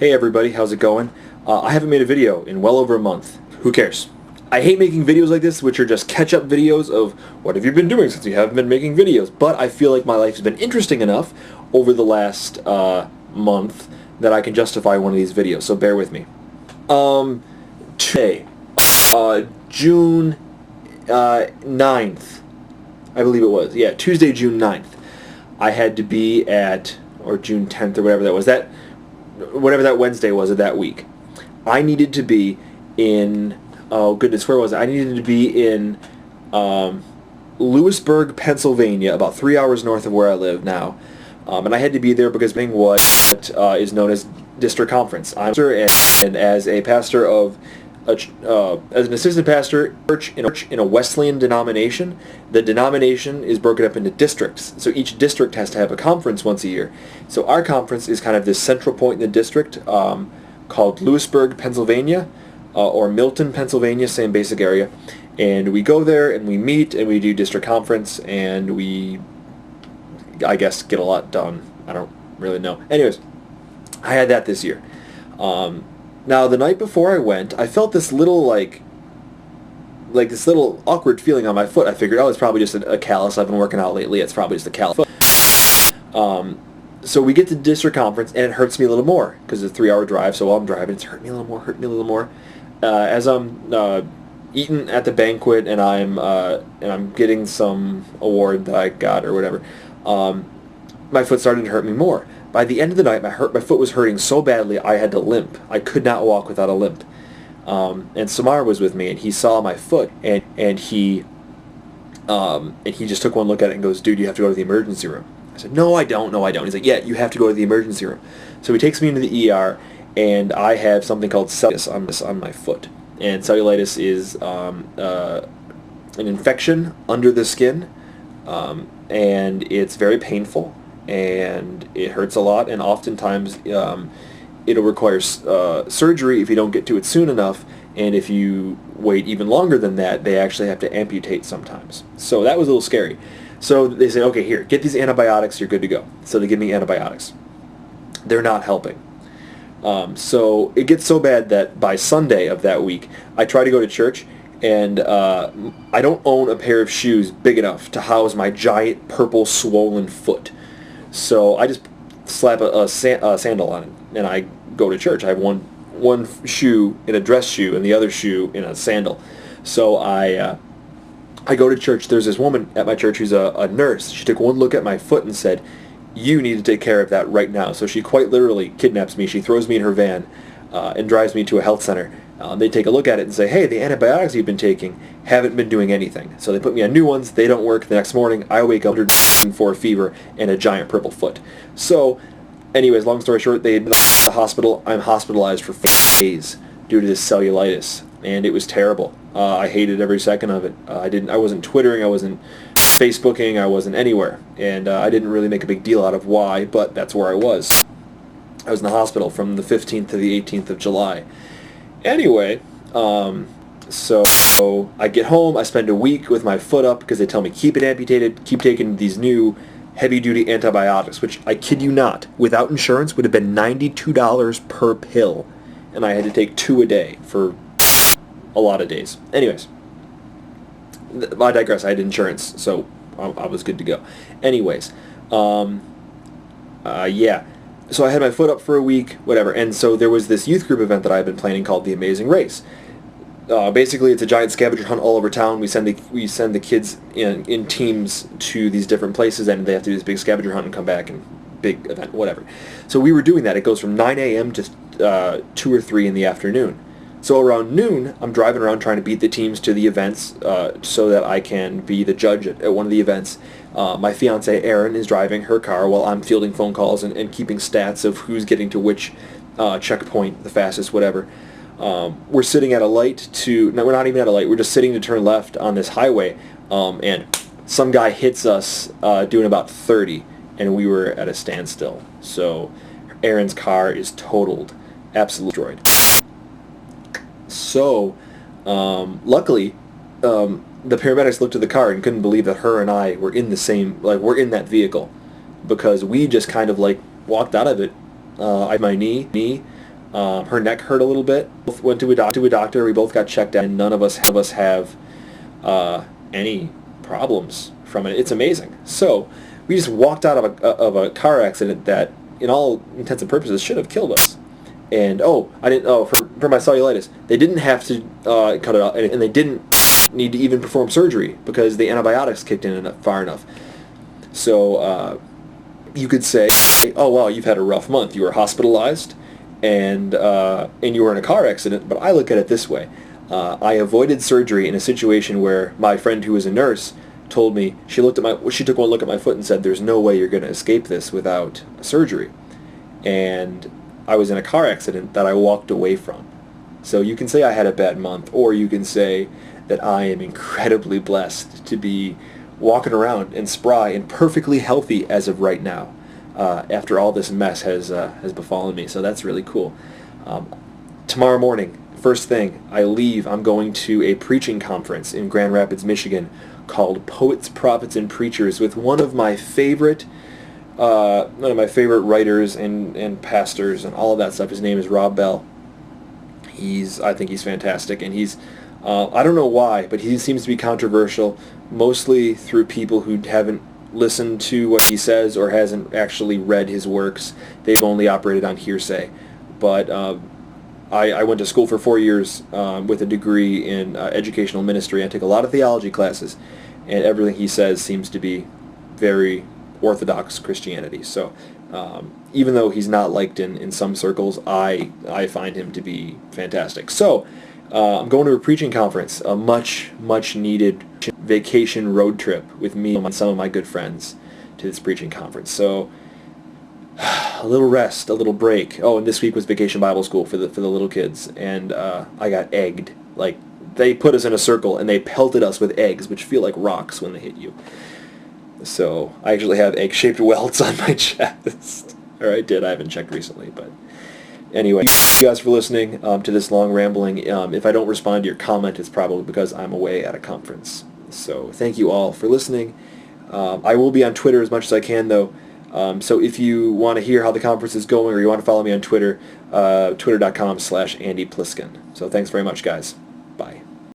Hey everybody, how's it going? I haven't made a video in well over a month. Who cares? I hate making videos like this, which are just catch-up videos of what have you been doing since you haven't been making videos. But I feel like my life has been interesting enough over the last month that I can justify one of these videos, so bear with me. Today, June 9th, I believe it was. Yeah, Tuesday, June 9th. I had to be at, or June 10th or whatever that was, whatever that Wednesday was of that week. I needed to be in, oh goodness, where was I? I needed to be in Lewisburg, Pennsylvania, about 3 hours north of where I live now. And I had to be there because being what is known as district conference. I'm and as a pastor of as an assistant pastor in a Wesleyan denomination, the denomination is broken up into districts. So each district has to have a conference once a year. So our conference is kind of this central point in the district called Lewisburg, Pennsylvania, or Milton, Pennsylvania, same basic area. And we go there and we meet and we do district conference and we, I guess, get a lot done. I don't really know. Anyways, I had that this year. Now, the night before I went, I felt this little, like this little awkward feeling on my foot. I figured, oh, it's probably just a callus. I've been working out lately. It's probably just a callus foot. So we get to district conference, and it hurts me a little more, because it's a 3-hour drive, so while I'm driving, it's hurting me a little more. As I'm eating at the banquet, and I'm getting some award that I got, or whatever, my foot started to hurt me more. By the end of the night, my foot was hurting so badly I had to limp. I could not walk without a limp. And Samar was with me, and he saw my foot, and he just took one look at it and goes, "Dude, you have to go to the emergency room." I said, "No, I don't. No, I don't." He's like, "Yeah, you have to go to the emergency room." So he takes me into the ER, and I have something called cellulitis on my foot. And cellulitis is an infection under the skin, and it's very painful. And it hurts a lot, and oftentimes it'll require surgery if you don't get to it soon enough, and if you wait even longer than that, they actually have to amputate sometimes. So that was a little scary. So they say, okay, here, get these antibiotics, you're good to go. So they give me antibiotics. They're not helping. So it gets so bad that by Sunday of that week, I try to go to church, and I don't own a pair of shoes big enough to house my giant purple swollen foot. So I just slap a sandal on it, and I go to church. I have one shoe in a dress shoe and the other shoe in a sandal. So I go to church. There's this woman at my church who's a nurse. She took one look at my foot and said, "You need to take care of that right now." So she quite literally kidnaps me. She throws me in her van and drives me to a health center. They take a look at it and say, "Hey, the antibiotics you've been taking haven't been doing anything." So they put me on new ones. They don't work. The next morning, I wake up for a fever and a giant purple foot. So, anyways, long story short, they admitted me to the hospital. I'm hospitalized for 4 days due to this cellulitis, and it was terrible. I hated every second of it. I wasn't Twittering. I wasn't Facebooking. I wasn't anywhere, and I didn't really make a big deal out of why, but that's where I was. I was in the hospital from the 15th to the 18th of July. Anyway, so I get home, I spend a week with my foot up because they tell me keep it amputated, keep taking these new heavy-duty antibiotics, which, I kid you not, without insurance would have been $92 per pill, and I had to take 2 a day for a lot of days. Anyways, I digress. I had insurance, so I was good to go. Anyways, yeah. So I had my foot up for a week, whatever, and so there was this youth group event that I had been planning called The Amazing Race. Basically, it's a giant scavenger hunt all over town. We send the kids in teams to these different places, and they have to do this big scavenger hunt and come back, and big event, whatever. So we were doing that. It goes from 9 a.m. to 2 or 3 in the afternoon. So around noon, I'm driving around trying to beat the teams to the events so that I can be the judge at one of the events. My fiancée, Erin, is driving her car while I'm fielding phone calls and keeping stats of who's getting to which checkpoint the fastest, whatever. We're sitting at a light no, we're not even at a light, we're just sitting to turn left on this highway, and some guy hits us doing about 30, and we were at a standstill. So Erin's car is totaled, absolutely destroyed. So, luckily, the paramedics looked at the car and couldn't believe that her and I were in the same, we're in that vehicle, because we just kind of walked out of it. I had my knee Her neck hurt a little bit. Both went to a doctor. We both got checked out, and none of us have any problems from it. It's amazing. So we just walked out of a car accident that, in all intents and purposes, should have killed us. And I didn't. For my cellulitis, they didn't have to cut it out, and they didn't need to even perform surgery because the antibiotics kicked in far enough. So you could say, oh well, you've had a rough month. You were hospitalized, and you were in a car accident. But I look at it this way: I avoided surgery in a situation where my friend, who was a nurse, told me she took one look at my foot and said, "There's no way you're going to escape this without surgery," and I was in a car accident that I walked away from. So you can say I had a bad month, or you can say that I am incredibly blessed to be walking around and spry and perfectly healthy as of right now, after all this mess has befallen me. So that's really cool. Tomorrow morning, first thing, I leave. I'm going to a preaching conference in Grand Rapids, Michigan, called Poets, Prophets, and Preachers, with one of my favorite writers and pastors and all of that stuff. His name is Rob Bell. I think he's fantastic, and he's I don't know why, but he seems to be controversial, mostly through people who haven't listened to what he says or hasn't actually read his works. They've only operated on hearsay. But I went to school for 4 years with a degree in educational ministry. I took a lot of theology classes, and everything he says seems to be very Orthodox Christianity. So even though he's not liked in some circles, I find him to be fantastic. So I'm going to a preaching conference, a much needed vacation road trip with me and some of my good friends to this preaching conference. So a little rest, a little break. Oh, and this week was Vacation Bible School for the little kids, and I got egged. Like, they put us in a circle and they pelted us with eggs, which feel like rocks when they hit you. So I actually have egg-shaped welts on my chest. Or I did. I haven't checked recently, but anyway, thank you guys for listening to this long rambling. If I don't respond to your comment, it's probably because I'm away at a conference. So thank you all for listening. I will be on Twitter as much as I can, though. So if you want to hear how the conference is going, or you want to follow me on Twitter, twitter.com/Andy Pliskin. So thanks very much, guys.